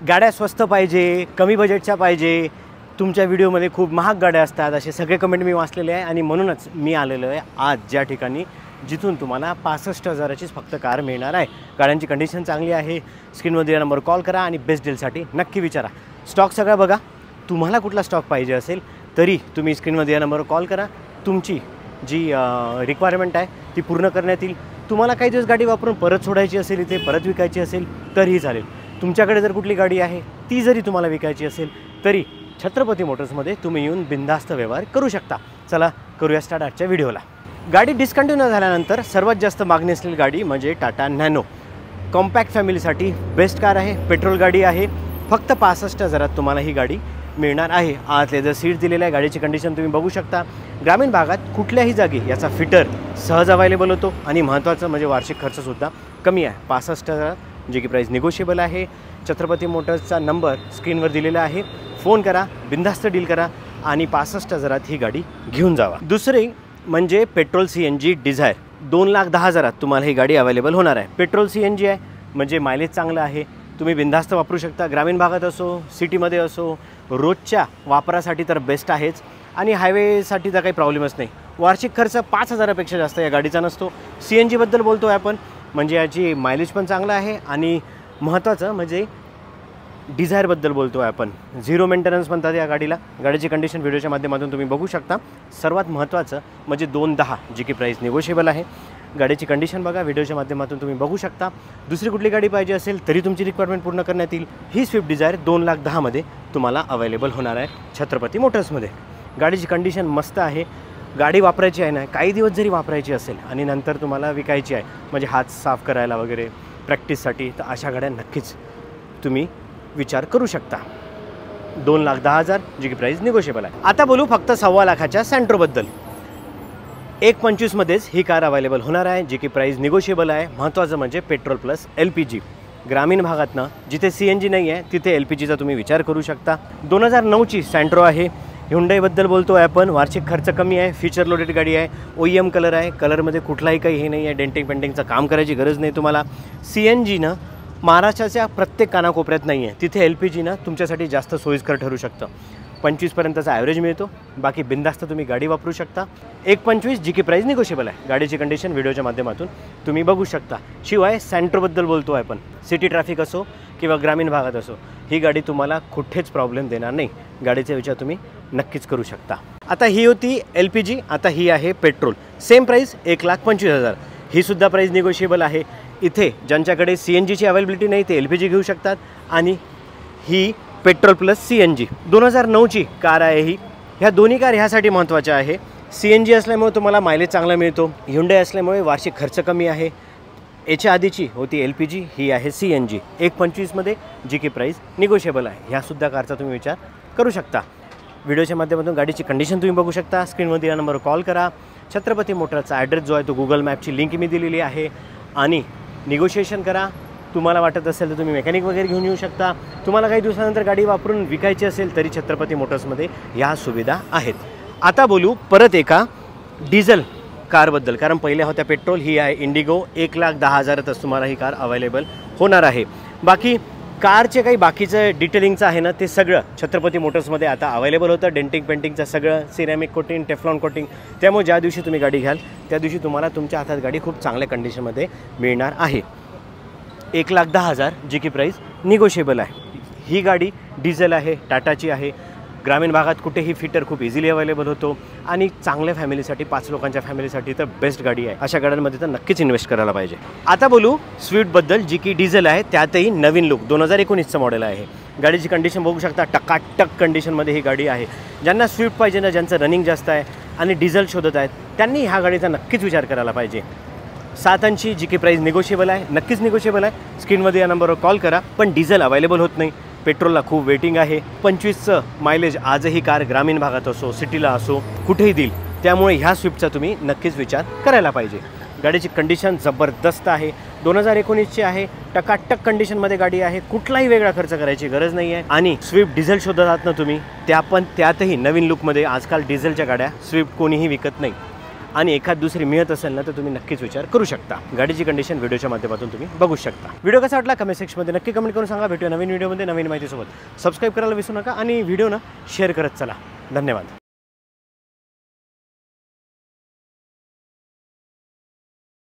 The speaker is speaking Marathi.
गाड्या स्वस्त पाहिजे, कमी बजेटच्या पाहिजे, तुमच्या व्हिडिओमध्ये खूप महाग गाड्या असतात, असे सगळे कमेंट मी वाचलेले आहे आणि म्हणूनच मी आलेलो आहे आज ज्या ठिकाणी जिथून तुम्हाला 65,000चीच फक्त कार मिळणार आहे। गाड्यांची कंडिशन चांगली आहे। स्क्रीनवर दिलेला नंबर कॉल करा आणि बेस्ट डीलसाठी नक्की विचारा। स्टॉक सगळा बघा, तुम्हाला कुठला स्टॉक पाहिजे असेल तरी तुम्ही स्क्रीनवर दिलेला नंबरवर कॉल करा। तुमची जी रिक्वायरमेंट आहे ती पूर्ण करण्यात येईल। तुम्हाला काही दिवस गाडी वापरून परत सोडायची असेल, इथे परत विकायची असेल तरीही चालेल। तुमच्याकडे जर कुठली गाडी आहे ती जरी तुम्हाला विकायची असेल तरी छत्रपती मोटर्समध्ये तुम्ही येऊन बिनधास्त व्यवहार करू शकता। चला करूया स्टार्ट आजच्या व्हिडिओला। गाडी डिस्कंटिन्यू झाल्यानंतर सर्वात जास्त मागणी असलेली गाडी म्हणजे टाटा नॅनो। कॉम्पॅक्ट फॅमिलीसाठी बेस्ट कार आहे, पेट्रोल गाडी आहे। फक्त 65,000 तुम्हाला ही गाडी मिळणार आहे। आज लेदर सीट दिलेलं आहे। गाडीची कंडिशन तुम्ही बघू शकता। ग्रामीण भागात कुठल्याही जागी याचा फिटर सहज अवेलेबल होतो आणि महत्त्वाचं म्हणजे वार्षिक खर्चसुद्धा कमी आहे। 65,000 जे की प्राईस निगोशिएबल आहे। छत्रपती मोटर्सचा नंबर स्क्रीनवर दिलेला आहे। फोन करा, बिनधास्त डील करा आणि 65,000 ही गाडी घेऊन जावा। दुसरी म्हणजे पेट्रोल CNG डिझायर 2,10,000 तुम्हाला ही गाडी अवेलेबल होणार आहे। पेट्रोल CNG आहे म्हणजे मायलेज चांगलं आहे, तुम्ही बिनधास्त वापरू शकता। ग्रामीण भागात असो, सिटीमध्ये असो, रोजच्या वापरासाठी तर बेस्ट आहेच आणि हायवेसाठी तर काही प्रॉब्लेमच नाही। वार्षिक खर्च 5,000पेक्षा जास्त या गाडीचा नसतो। CNG बद्दल बोलतो आहे आपण, म्हणजे याची मायलेज पण चांगलं आहे आणि महत्त्वाचं म्हणजे डिझायरबद्दल बोलतो आहे आपण। झिरो मेंटेनन्स म्हणतात या गाडीला। गाडीची कंडिशन व्हिडिओच्या माध्यमातून तुम्ही बघू शकता। सर्वात महत्त्वाचं म्हणजे 2,10 जी की प्राईस निगोशिएबल आहे। गाडीची कंडिशन बघा, व्हिडिओच्या माध्यमातून तुम्ही बघू शकता। दुसरी कुठली गाडी पाहिजे असेल तरी तुमची रिक्वायरमेंट पूर्ण करण्यात येईल। ही स्विफ्ट डिझायर 2,10,000 मध्ये तुम्हाला अवेलेबल होणार आहे छत्रपती मोटर्समध्ये। गाडीची कंडिशन मस्त आहे। गाडी वापरायची आहे ना, काही दिवस जरी वापरायची असेल आणि नंतर तुम्हाला विकायची आहे म्हणजे हात साफ करायला वगैरे प्रॅक्टिससाठी, तर अशा गाड्या नक्कीच तुम्ही विचार करू शकता। 2,10,000 जी की प्राईस निगोशिएबल आहे। आता बोलू फक्त 1,25,000च्या सँट्रोबद्दल। 1,25,000 मध्येच ही कार अवेलेबल होणार आहे जी की प्राईस निगोशिएबल आहे। महत्त्वाचं म्हणजे पेट्रोल प्लस LPG। ग्रामीण भागातनं जिथे CNG नाही आहे तिथे LPGचा तुम्ही विचार करू शकता। 2009ची सँट्रो आहे। ह्युंडाईबद्दल बोलतो आहे आपण। वार्षिक खर्च कमी आहे, फीचर लोडेड गाडी आहे, OEM कलर आहे। कलरमध्ये कुठलाही काही हे नाही आहे, डेंटिंग पेंटिंगचं काम करायची गरज नाही तुम्हाला। CNGनं महाराष्ट्राच्या प्रत्येक कानाकोपऱ्यात नाही आहे, तिथे LPGनं तुमच्यासाठी जास्त सोयीस्कर ठरू शकतं। 25पर्यंतचा ॲव्हरेज मिळतो, बाकी बिनधास्त तुम्ही गाडी वापरू शकता। 1,25,000 जी की प्राईस निगोशिएबल आहे। गाडीची कंडिशन व्हिडिओच्या माध्यमातून तुम्ही बघू शकता। शिवाय सँट्रोबद्दल बोलतो आहे आपण, सिटी ट्रॅफिक असो किंवा ग्रामीण भागात असो, ही गाडी तुम्हाला कुठेच प्रॉब्लेम देणार नाही। गाडीचा विचार तुम्ही नक्कीच करू शकता। आता ही होती LPG, आता ही आहे पेट्रोल। Same price 1,25,000। ही सुद्धा प्राईस निगोशिएबल आहे। इथे ज्यांच्याकडे CNGची अवेलेबिलिटी नाही ते LPG घेऊ शकतात आणि ही पेट्रोल प्लस CNG 2009ची कार आहे ही। ह्या दोन्ही कार ह्यासाठी महत्त्वाच्या आहे, CNG असल्यामुळे तुम्हाला मायलेज चांगला मिळतो, Hyundai असल्यामुळे वार्षिक खर्च कमी आहे। याच्या आधीची होती LPG, ही आहे CNG 1,25,000 मध्ये जी की प्राईस निगोशिएबल आहे। ह्यासुद्धा कारचा तुम्ही विचार करू शकता। व्हिडिओच्या माध्यमातून गाडीची कंडिशन तुम्ही बघू शकता। स्क्रीनवर दिलेल्या नंबरवर कॉल करा। छत्रपती मोटरचा ॲड्रेस जो आहे तो गुगल मॅपची लिंक मी दिलेली आहे आणि निगोशिएशन करा। तुम्हाला वाटत असेल तर तुम्ही मेकॅनिक वगैरे घेऊन येऊ शकता। तुम्हाला काही दिवसानंतर गाडी वापरून विकायची असेल तरी छत्रपती मोटर्समध्ये या सुविधा आहेत। आता बोलू परत एका डिझेल कारबद्दल, कारण पहिल्या होत्या पेट्रोल, ही आहे इंडिगो। 1,10,000तच तुम्हाला ही कार अवेलेबल होणार आहे। बाकी कारचे काही बाकीचं डिटेलिंगचं आहे ना, ते सगळं छत्रपती मोटर्समध्ये आता अवेलेबल होतं। डेंटिंग पेंटिंगचं सगळं, सिरॅमिक कोटिंग, टेफ्लॉन कोटिंग। त्यामुळे ज्या दिवशी तुम्ही गाडी घ्याल त्या दिवशी तुम्हाला तुमच्या हातात गाडी खूप चांगल्या कंडिशनमध्ये मिळणार आहे। 1,10,000 जी की प्राईस निगोशिएबल आहे। ही गाडी डिझेल आहे, टाटाची आहे। ग्रामीण भागात कुठेही फिटर खूप इझिली अवेलेबल होतो आणि चांगल्या फॅमिलीसाठी, 5 लोकांच्या फॅमिलीसाठी तर बेस्ट गाडी आहे। अशा गाड्यांमध्ये तर नक्कीच इन्व्हेस्ट करायला पाहिजे। आता बोलू स्विफ्टबद्दल जी की डिझेल आहे, त्यातही नवीन लुक 2019चं मॉडेल आहे। गाडीची कंडिशन बघू शकता, टकाटक कंडिशनमध्ये ही गाडी आहे। ज्यांना स्विफ्ट पाहिजे ना, ज्यांचं रनिंग जास्त आहे आणि डिझेल शोधत आहेत, त्यांनी ह्या गाडीचा नक्कीच विचार करायला पाहिजे। 7,80,000 जी की प्राईस निगोशिएबल आहे, नक्कीच निगोशिएबल आहे। स्क्रीनमध्ये या नंबरवर कॉल करा। पण डिझेल अवेलेबल होत नाही, पेट्रोलला खूप वेटिंग आहे। 25चं मायलेज आजही कार ग्रामीण भागात असो, सिटीला असो, कुठेही देईल। त्यामुळे ह्या स्विफ्टचा तुम्ही नक्कीच विचार करायला पाहिजे। गाडीची कंडिशन जबरदस्त आहे, 2019ची आहे। टकाटक कंडिशनमध्ये गाडी आहे, कुठलाही वेगळा खर्च करायची गरज नाही आहे। आणि स्विफ्ट डिझेल शोधत आहात ना तुम्ही, त्यातही नवीन लुकमध्ये। आजकाल डिझेलच्या गाड्या स्विफ्ट कोणीही विकत नाही, आणि एखाद दुसरी मिळत असेल ना तर तुम्ही नक्कीच विचार करू शकता. गाडीची कंडिशन व्हिडिओच्या माध्यमातून तुम्ही बघू शकता. व्हिडिओ कसा वाटला कमेंट सेक्शनमध्ये नक्की कमेंट करून सांगा. भेटूया नवीन व्हिडिओमध्ये नवीन माहितीसोबत. सबस्क्राईब करायला विसरू नका आणि व्हिडिओ शेअर करत चला. धन्यवाद.